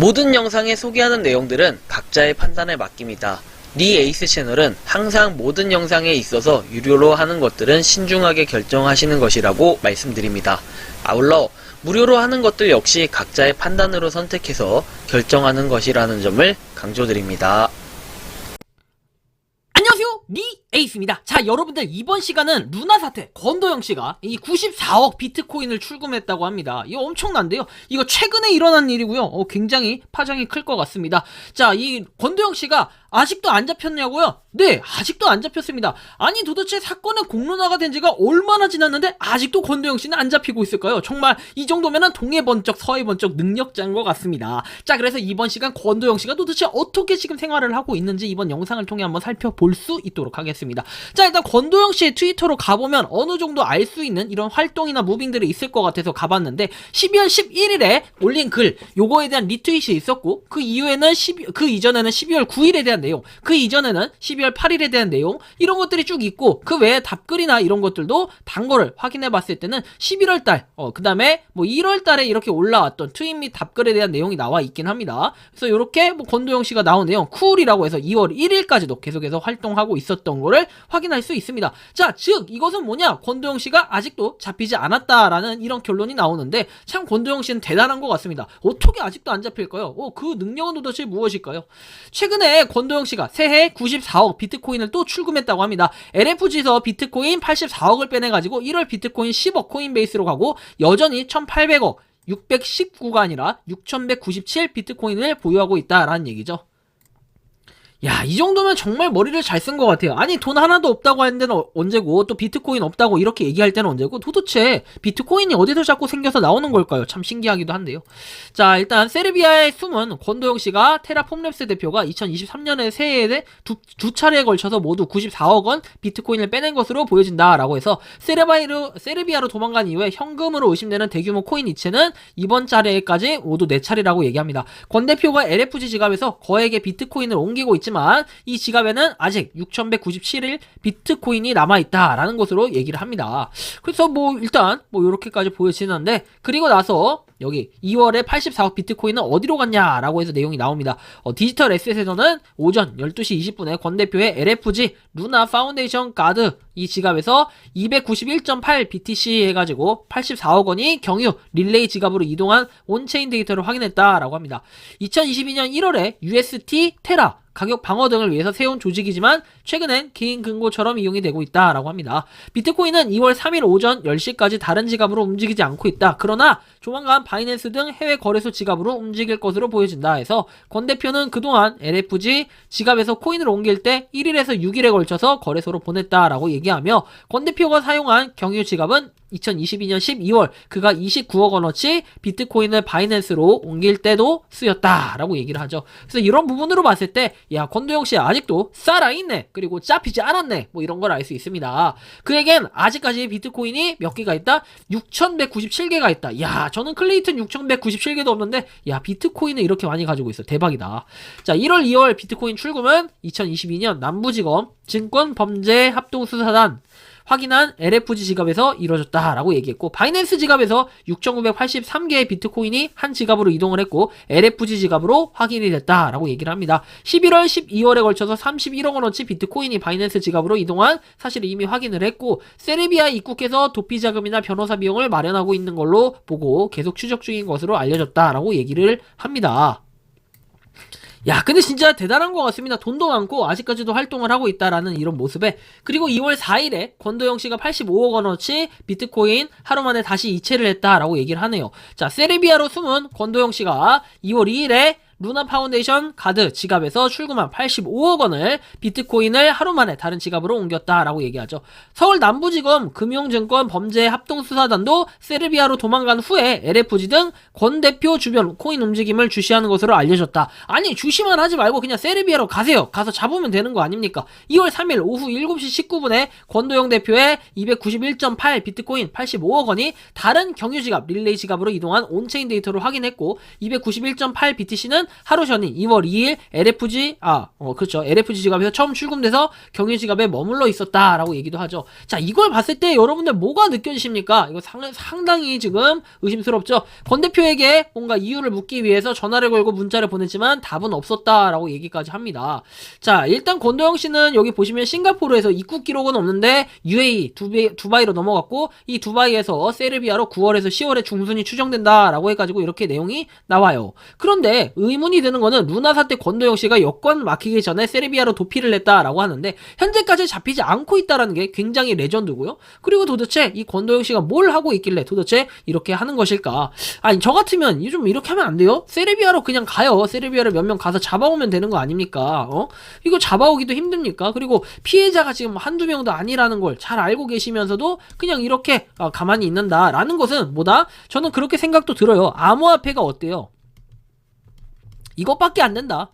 모든 영상에 소개하는 내용들은 각자의 판단에 맡깁니다. 니 에이스 채널은 항상 모든 영상에 있어서 유료로 하는 것들은 신중하게 결정하시는 것이라고 말씀드립니다. 아울러 무료로 하는 것들 역시 각자의 판단으로 선택해서 결정하는 것이라는 점을 강조드립니다. 안녕하세요, 니 에이스입니다. 자, 여러분들, 이번 시간은 루나 사태, 권도영 씨가 이 94억 비트코인을 출금했다고 합니다. 이거 엄청난데요. 이거 최근에 일어난 일이고요. 굉장히 파장이 클 것 같습니다. 자, 이 권도영 씨가 아직도 안 잡혔냐고요? 네, 아직도 안 잡혔습니다. 아니, 도대체 사건은 공론화가 된 지가 얼마나 지났는데 아직도 권도영 씨는 안 잡히고 있을까요? 정말 이 정도면은 동해 번쩍 서해 번쩍 능력자인 것 같습니다. 자, 그래서 이번 시간 권도영 씨가 도대체 어떻게 지금 생활을 하고 있는지 이번 영상을 통해 한번 살펴볼 수 있도록 하겠습니다. 자, 일단 권도영 씨의 트위터로 가보면 어느 정도 알 수 있는 이런 활동이나 무빙들이 있을 것 같아서 가봤는데, 12월 11일에 올린 글, 요거에 대한 리트윗이 있었고, 그 이전에는 12월 9일에 대한 내용, 그 이전에는 12월 8일에 대한 내용, 이런 것들이 쭉 있고, 그 외에 답글이나 이런 것들도 단 거를 확인해 봤을 때는 11월달, 그 다음에 뭐 1월달에 이렇게 올라왔던 트윗 및 답글에 대한 내용이 나와 있긴 합니다. 그래서 이렇게 뭐 권도영 씨가 나온 내용, 쿨이라고 해서 2월 1일까지도 계속해서 활동하고 있었던 거를 확인할 수 있습니다. 자, 즉 이것은 뭐냐? 권도영 씨가 아직도 잡히지 않았다라는 이런 결론이 나오는데, 참 권도영 씨는 대단한 것 같습니다. 어떻게 아직도 안 잡힐까요? 그 능력은 도대체 무엇일까요? 최근에 권도영 씨가 새해 94억 비트코인을 또 출금했다고 합니다. LFG에서 비트코인 84억을 빼내가지고 1월 비트코인 10억 코인베이스로 가고, 여전히 1800억 619가 아니라 6197 비트코인을 보유하고 있다라는 얘기죠. 야, 이 정도면 정말 머리를 잘 쓴 것 같아요. 아니, 돈 하나도 없다고 하는 데는 언제고, 또 비트코인 없다고 이렇게 얘기할 때는 언제고, 도대체 비트코인이 어디서 자꾸 생겨서 나오는 걸까요? 참 신기하기도 한데요. 자, 일단 세르비아의 숨은 권도영 씨가 테라폼랩스 대표가 2023년에 새해에 두 차례에 걸쳐서 모두 94억 원 비트코인을 빼낸 것으로 보여진다라고 해서, 세르비아로 도망간 이후에 현금으로 의심되는 대규모 코인 이체는 이번 차례까지 모두 4차례라고 얘기합니다. 권 대표가 LFG 지갑에서 거액의 비트코인을 옮기고 있지만, 이 지갑에는 아직 6197일 비트코인이 남아있다라는 것으로 얘기를 합니다. 그래서 뭐 일단 뭐 이렇게까지 보여지는데, 그리고 나서 여기 2월에 84억 비트코인은 어디로 갔냐라고 해서 내용이 나옵니다. 디지털 에셋에서는 오전 12시 20분에 권 대표의 LFG 루나 파운데이션 가드 이 지갑에서 291.8 BTC 해가지고 84억 원이 경유 릴레이 지갑으로 이동한 온체인 데이터를 확인했다라고 합니다. 2022년 1월에 UST 테라 가격 방어 등을 위해서 세운 조직이지만 최근엔 개인 금고처럼 이용이 되고 있다라고 합니다. 비트코인은 2월 3일 오전 10시까지 다른 지갑으로 움직이지 않고 있다. 그러나 조만간 바이낸스 등 해외 거래소 지갑으로 움직일 것으로 보여진다 해서, 권 대표는 그동안 LFG 지갑에서 코인을 옮길 때 1일에서 6일에 걸쳐서 거래소로 보냈다라고 얘기하며, 권 대표가 사용한 경유 지갑은 2022년 12월 그가 29억 원어치 비트코인을 바이낸스로 옮길 때도 쓰였다라고 얘기를 하죠. 그래서 이런 부분으로 봤을 때, 야, 권도영 씨 아직도 살아있네, 그리고 잡히지 않았네, 뭐 이런 걸 알 수 있습니다. 그에겐 아직까지 비트코인이 몇 개가 있다? 6197개가 있다. 야, 저는 클레이튼 6197개도 없는데, 야, 비트코인을 이렇게 많이 가지고 있어. 대박이다. 자, 1월 2월 비트코인 출금은 2022년 남부지검 증권범죄합동수사단 확인한 LFG 지갑에서 이루어졌다라고 얘기했고, 바이낸스 지갑에서 6,983개의 비트코인이 한 지갑으로 이동을 했고, LFG 지갑으로 확인이 됐다라고 얘기를 합니다. 11월, 12월에 걸쳐서 31억 원어치 비트코인이 바이낸스 지갑으로 이동한 사실을 이미 확인을 했고, 세르비아에 입국해서 도피 자금이나 변호사 비용을 마련하고 있는 걸로 보고 계속 추적 중인 것으로 알려졌다라고 얘기를 합니다. 야, 근데 진짜 대단한 것 같습니다. 돈도 많고 아직까지도 활동을 하고 있다라는 이런 모습에, 그리고 2월 4일에 권도영 씨가 85억 원어치 비트코인 하루 만에 다시 이체를 했다라고 얘기를 하네요. 자, 세르비아로 숨은 권도영 씨가 2월 2일에 루나 파운데이션 가드 지갑에서 출금한 85억 원을 비트코인을 하루 만에 다른 지갑으로 옮겼다라고 얘기하죠. 서울 남부지검 금융증권 범죄합동수사단도 세르비아로 도망간 후에 LFG 등 권 대표 주변 코인 움직임을 주시하는 것으로 알려졌다. 아니, 주시만 하지 말고 그냥 세르비아로 가세요. 가서 잡으면 되는 거 아닙니까? 2월 3일 오후 7시 19분에 권도영 대표의 291.8 비트코인 85억 원이 다른 경유 지갑 릴레이 지갑으로 이동한 온체인 데이터를 확인했고, 291.8 BTC는 보시면은 하루 전인 2월 2일 그렇죠. LFG 지갑에서 처음 출금돼서 경유 지갑에 머물러 있었다라고 얘기도 하죠. 자, 이걸 봤을 때 여러분들 뭐가 느껴지십니까? 이거 상당히 지금 의심스럽죠. 권 대표에게 뭔가 이유를 묻기 위해서 전화를 걸고 문자를 보냈지만 답은 없었다라고 얘기까지 합니다. 자, 일단 권도영 씨는 여기 보시면 싱가포르에서 입국 기록은 없는데 UAE, 두바이로 넘어갔고 이 두바이에서 세르비아로 9월에서 10월에 중순이 추정된다라고 해가지고 이렇게 내용이 나와요. 그런데 의문이 드는 거는 루나 사태 권도영 씨가 여권 막히기 전에 세르비아로 도피를 했다라고 하는데 현재까지 잡히지 않고 있다라는 게 굉장히 레전드고요. 그리고 도대체 이 권도영 씨가 뭘 하고 있길래 도대체 이렇게 하는 것일까? 아니, 저 같으면 좀 이렇게 하면 안 돼요? 세르비아로 그냥 가요. 세르비아를 몇 명 가서 잡아오면 되는 거 아닙니까? 이거 잡아오기도 힘듭니까? 그리고 피해자가 지금 한두 명도 아니라는 걸 잘 알고 계시면서도 그냥 이렇게 가만히 있는다라는 것은 뭐다? 저는 그렇게 생각도 들어요. 암호화폐가 어때요? 이것밖에 안 된다.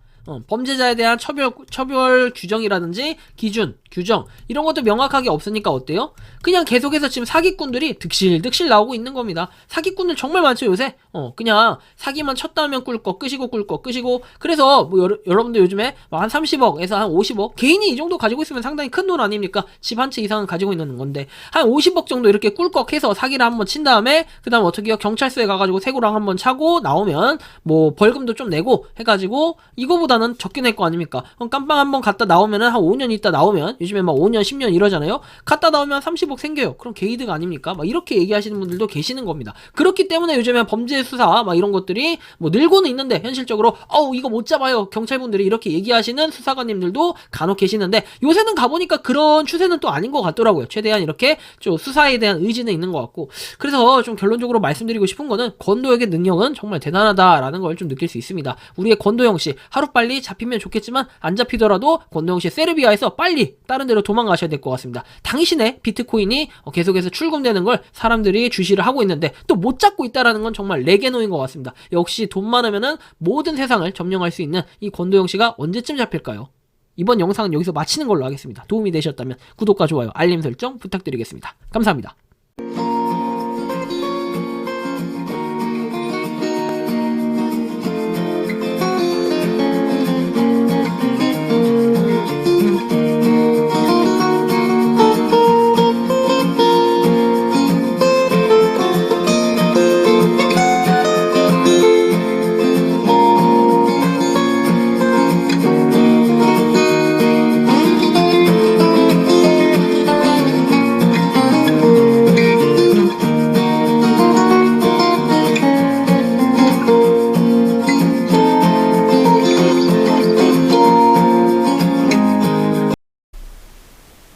범죄자에 대한 처벌 규정이라든지 기준, 규정 이런 것도 명확하게 없으니까 어때요? 그냥 계속해서 지금 사기꾼들이 득실득실 나오고 있는 겁니다. 사기꾼들 정말 많죠 요새. 그냥 사기만 쳤다 하면 꿀 거 끄시고 그래서 뭐 여러분들 요즘에 한 30억에서 한 50억 개인이 이 정도 가지고 있으면 상당히 큰 돈 아닙니까? 집 한 채 이상은 가지고 있는 건데 한 50억 정도 이렇게 꿀꺽해서 사기를 한번 친 다음에 그 다음 어떻게 해요? 경찰서에 가가지고 세고랑 한번 차고 나오면 뭐 벌금도 좀 내고 해가지고 이거보다는 적게 낼 거 아닙니까? 그럼 깜빵 한번 갔다 나오면은 한 5년 있다 나오면 요즘에 막 5년 10년 이러잖아요. 갔다 나오면 30억 생겨요. 그럼 개이득 아닙니까? 막 이렇게 얘기하시는 분들도 계시는 겁니다. 그렇기 때문에 요즘에 범죄 수사 막 이런 것들이 뭐 늘고는 있는데 현실적으로 이거 못 잡아요. 경찰분들이 이렇게 얘기하시는 수사관님들도 간혹 계시는데 요새는 가보니까 그런 추세는 또 아닌 것 같더라고요. 최대한 이렇게 좀 수사에 대한 의지는 있는 것 같고 그래서 좀 결론적으로 말씀드리고 싶은 거는 권도영의 능력은 정말 대단하다라는 걸 좀 느낄 수 있습니다. 우리의 권도영 씨 하루빨리 잡히면 좋겠지만 안 잡히더라도 권도영 씨 세르비아에서 빨리 다른 데로 도망가셔야 될 것 같습니다. 당신의 비트코인이 계속해서 출금되는 걸 사람들이 주시를 하고 있는데 또 못 잡고 있다라는 건 정말 레게노인 것 같습니다. 역시 돈 많으면은 모든 세상을 점령할 수 있는 이 권도영 씨가 언제쯤 잡힐까요? 이번 영상은 여기서 마치는 걸로 하겠습니다. 도움이 되셨다면 구독과 좋아요, 알림 설정 부탁드리겠습니다. 감사합니다.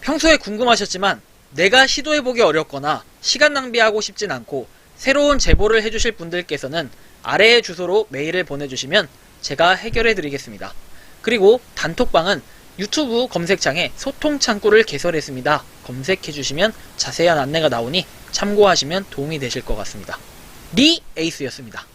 평소에 궁금하셨지만 내가 시도해보기 어렵거나 시간 낭비하고 싶진 않고 새로운 제보를 해주실 분들께서는 아래의 주소로 메일을 보내주시면 제가 해결해드리겠습니다. 그리고 단톡방은 유튜브 검색창에 소통 창구를 개설했습니다. 검색해주시면 자세한 안내가 나오니 참고하시면 도움이 되실 것 같습니다. 리 에이스였습니다.